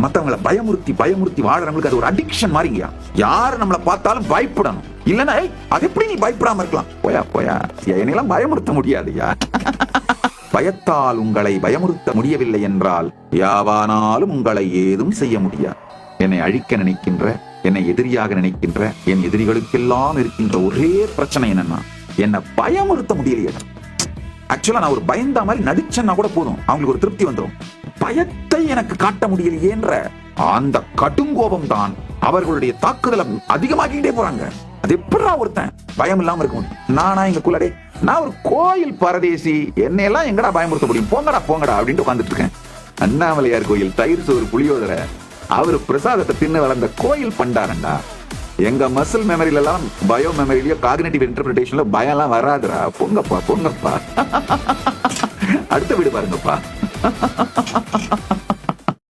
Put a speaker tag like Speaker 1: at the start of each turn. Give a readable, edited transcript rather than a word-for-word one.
Speaker 1: மத்தவங்களை பயமுறுத்தி பயமுறுத்தி வாழறவங்களுக்கு அது ஒரு அடிக்ஷன் மாதிரிங்கயா. யாரு நம்மளை பார்த்தாலும் பயப்படணும். இல்லன்னா அது எப்படி நீ பயப்படாம இருக்கலாம்? போயா போயா, என்னெல்லாம் பயமுறுத்த முடியாதுயா. பயத்தால் உங்களை பயமுறுத்த முடியவில்லை என்றால் யாவானாலும் உங்களை ஏதும் செய்ய முடியாது. என்னை அழிக்க நினைக்கின்ற, என்னை எதிரியாக நினைக்கின்ற என் எதிரிகளுக்கெல்லாம் இருக்கின்ற ஒரே பிரச்சனை என்னன்னா, என்னை பயமுறுத்த முடியலையே. ஆக்சுவலா நான் ஒரு பயந்தா மாதிரி நடிச்சேன்னா கூட போதும், அவங்களுக்கு ஒரு திருப்தி வந்துடும். பயத்தை எனக்கு காட்ட முடியலையேன்ற அந்த கடுங்கோபம் தான் அவர்களுடைய தாக்குதலை அதிகமாக்கிட்டே போறாங்க. அது எப்படா ஒருத்தன் பயம் இல்லாம இருக்க முடியும்? நானா எங்க குள்ளடே, நான் ஒரு கோயில் பரதேசி, என்னையெல்லாம் எங்கடா பயமுறுத்த முடியும்? போங்கடா போங்கடா அப்படின்ட்டு உட்காந்துட்டு இருக்கேன். அண்ணாமலையார் கோயில் தயிர் சோறு புளியோதரை அவரு பிரசாதத்தை தின்னு வளர்ந்த கோயில் பண்டாரண்டா. எங்க மசில் மெமரியில எல்லாம் பயோ மெமரியிலயோ காக்னிட்டிவ் இன்டர்பிரிட்டேஷன்ல பயம் எல்லாம் வராதுடா. போங்கப்பா போங்கப்பா. அடுத்த வீடு பாருங்கப்பா.